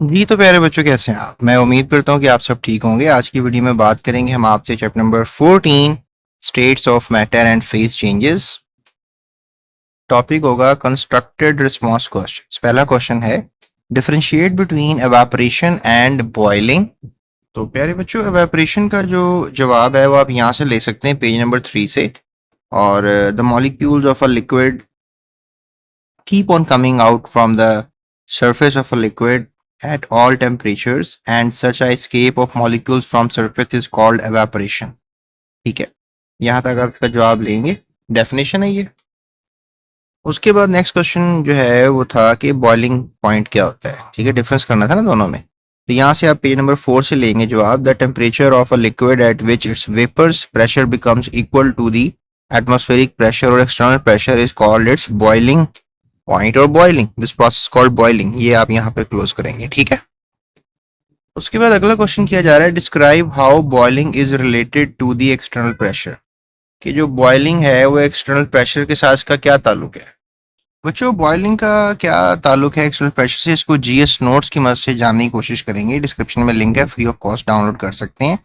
जी तो प्यारे बच्चों, कैसे हैं आप? मैं उम्मीद करता हूँ कि आप सब ठीक होंगे। आज की वीडियो में बात करेंगे हम आपसे chapter number 14 states of matter and phase changes. Topic होगा कंस्ट्रक्टेड रिस्पांस क्वेश्चंस। पहला क्वेश्चन है, differentiate between evaporation and boiling. तो प्यारे बच्चों, एवापोरेशन का जो जवाब है वो आप यहाँ से ले सकते हैं, पेज नंबर 3 से। और the molecules of a liquid keep on coming out from the surface of a liquid at all temperatures, and such a escape of molecules from surface is called evaporation। ठीक है, यहाँ तक आप इसका जवाब लेंगे, डेफिनेशन है ये। उसके बाद नेक्स्ट क्वेश्चन जो है वो था कि बॉइलिंग पॉइंट क्या होता है। ठीक है, डिफरेंस करना था ना दोनों में। तो यहाँ से आप पेज नंबर 4 से लेंगे जवाब। The temperature of a liquid at which its vapours pressure becomes equal to the atmospheric pressure और external pressure is called its boiling point और boiling. This process called boiling. ये आप यहाँ पे क्लोज करेंगे, ठीक है। उसके बाद अगला क्वेश्चन किया जा रहा है, describe how boiling is related to the external pressure. कि जो बॉइलिंग है वो एक्सटर्नल प्रेशर के साथ इसका क्या ताल्लुक है। बच्चों, बॉइलिंग का क्या ताल्लुक है एक्सटर्नल प्रेशर से, इसको जीएस नोट्स की मदद से जानने की कोशिश करेंगे। डिस्क्रिप्शन में लिंक है, फ्री ऑफ कॉस्ट डाउनलोड कर सकते हैं।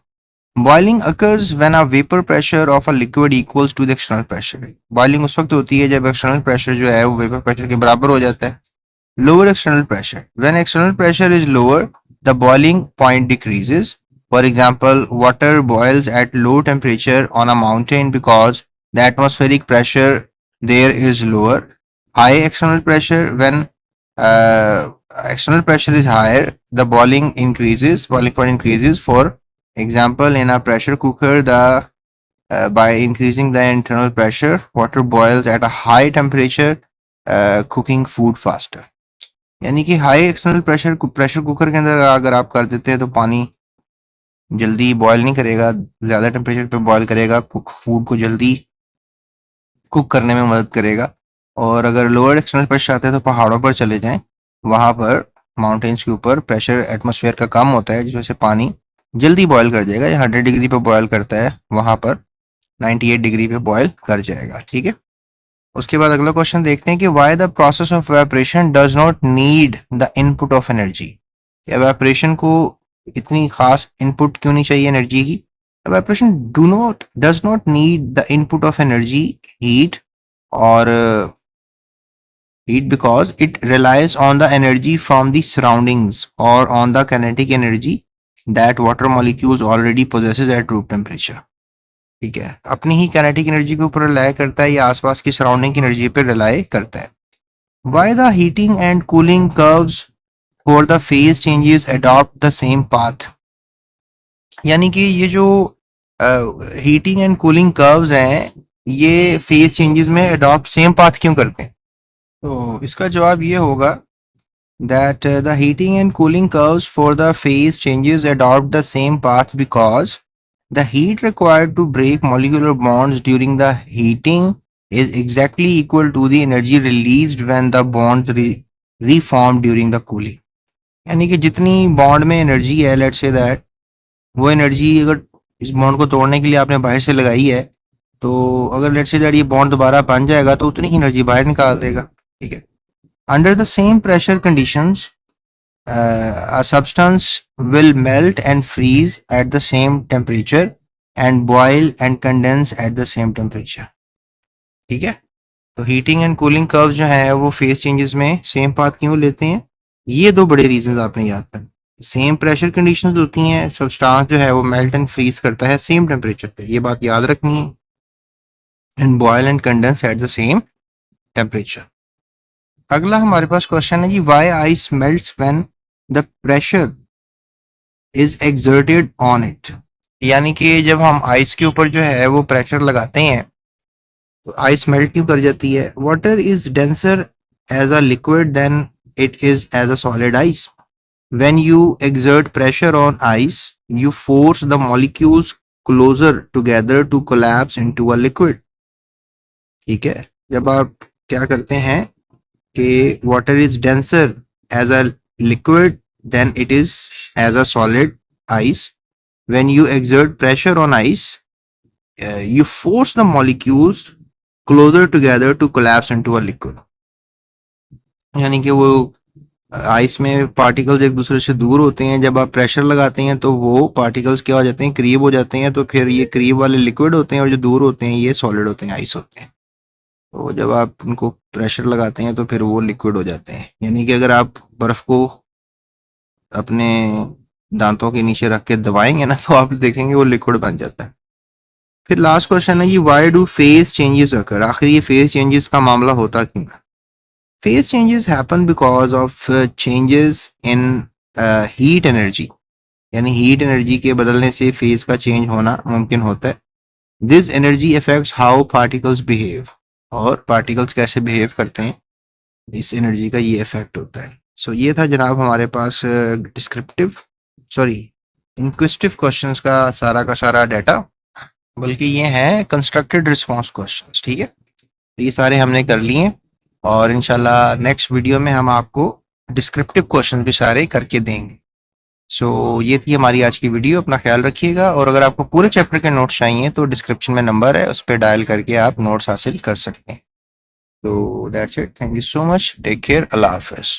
Boiling occurs when a vapour pressure of a liquid equals to the external pressure. Boiling उस वक्त होती है जब एक्सटर्नल प्रेशर जो है वो वेपर प्रेशर के बराबर हो जाता है। Lower external pressure. When external pressure is lower, the boiling point decreases. For example, water boils at low temperature on a mountain because the atmospheric pressure there is lower. High external pressure, when uh, external pressure is higher, the boiling increases. Boiling point increases. For example, in a pressure cooker, the by increasing the internal pressure, water boils at a high temperature, cooking food faster. यानी कि high external pressure cooker के अंदर अगर आप कर देते हैं तो पानी जल्दी बॉयल नहीं करेगा, ज़्यादा टेम्परेचर पे बॉयल करेगा, फूड को जल्दी कुक करने में मदद करेगा। और अगर लोअर एक्सटर्नल प्रेशर आते हैं तो पहाड़ों पर चले जाएं, वहाँ पर माउंटेन्स के ऊपर प्रेशर एटमॉस्फेयर का कम होता है, जिस वजह से पानी जल्दी बॉयल कर जाएगा। या 100 डिग्री पे बॉयल करता है, वहाँ पर 98 डिग्री पे बॉयल कर जाएगा, ठीक है। उसके बाद अगला क्वेश्चन देखते हैं कि why the process of evaporation does not need the input of energy. Evaporation को इतनी खास इनपुट क्यों नहीं चाहिए एनर्जी की। Evaporation does not need the input of energy, heat और heat, because it relies on the energy from the surroundings or on the kinetic energy that water molecules already possesses at room temperature। ठीक है, अपनी ही kinetic energy के ऊपर rely करता है या आसपास की सराउंडिंग की एनर्जी पर रिलाय करता है। Why the heating and cooling curves for the phase changes adopt the same path। यानी कि ये जो हीटिंग एंड कूलिंग कर्व्स हैं, ये फेज चेंजेस में अडॉप्ट सेम पाथ क्यों करते हैं। तो इसका जवाब ये होगा that the heating and cooling curves for the phase changes adopt the same path because the heat required to break molecular bonds during the heating is exactly equal to the energy released when the bonds reform during the cooling। यानी कि जितनी bond में energy है, let's say that वो energy अगर इस bond को तोड़ने के लिए आपने बाहर से लगाई है, तो अगर लेट्स से दैट ये बॉन्ड दोबारा बन जाएगा तो उतनी ही एनर्जी बाहर निकाल देगा, ठीक है। Under the same pressure conditions a substance will melt and freeze at the same temperature and boil and condense at the same temperature। ठीक है, तो हीटिंग एंड कूलिंग कर्व जो है वो फेज चेंजेस में सेम पाथ क्यों लेते हैं, ये दो बड़े रीजंस आपने याद कर। सेम प्रेशर कंडीशंस होती हैं, सब्सटेंस जो है वो मेल्ट एंड फ्रीज करता है सेम टेम्परेचर पे, ये बात याद रखनी है। And boil and condense at the same temperature. अगला हमारे पास क्वेश्चन है जी, why ice melts when the pressure is exerted on it. यानी कि जब हम आइस के ऊपर जो है वो प्रेशर लगाते हैं तो आइस मेल्ट क्यों कर जाती है। Water is denser as a liquid than it is as a solid ice. When you exert pressure on ice, you force the molecules closer together to collapse into a liquid। ठीक है, जब आप क्या करते हैं कि water is denser as a liquid then it is as a solid ice। When you exert pressure on ice, you force the molecules closer together to collapse into a liquid। यानी कि वो आइस में particles एक दूसरे से दूर होते हैं, जब आप प्रेशर लगाते हैं तो वो पार्टिकल्स क्या हो जाते हैं, करीब हो जाते हैं, तो फिर ये करीब वाले लिक्विड होते हैं और जो दूर होते हैं ये सॉलिड होते हैं, आइस होते हैं। तो जब आप उनको प्रेशर लगाते हैं तो फिर वो लिक्विड हो जाते हैं। यानी कि अगर आप बर्फ को अपने दांतों के नीचे रख के दबाएंगे ना तो आप देखेंगे वो लिक्विड बन जाता है। फिर लास्ट क्वेश्चन है, ये व्हाई डू फेज चेंजेस अकर, आखिर ये फेज चेंजेस का मामला होता क्यों है? Phase changes happen because of changes in heat energy, यानी हीट एनर्जी के बदलने से फेज का चेंज होना मुमकिन होता है। This energy affects how particles behave, और पार्टिकल्स कैसे बिहेव करते हैं इस एनर्जी का ये इफेक्ट होता है। सो ये था जनाब हमारे पास डिस्क्रिप्टिव सॉरी इंक्विजिटिव क्वेश्चंस का सारा डाटा, बल्कि ये हैं कंस्ट्रक्टेड रिस्पांस क्वेश्चंस। ठीक है, तो ये सारे हमने कर लिए हैं और इंशाल्लाह नेक्स्ट वीडियो में हम आपको डिस्क्रिप्टिव क्वेश्चंस भी सारे करके देंगे। सो ये थी हमारी आज की वीडियो, अपना ख्याल रखिएगा, और अगर आपको पूरे चैप्टर के नोट्स चाहिए तो डिस्क्रिप्शन में नंबर है, उस पर डायल करके आप नोट्स हासिल कर सकते हैं। तो that's it, thank you so much, take care, अल्लाह हाफिज।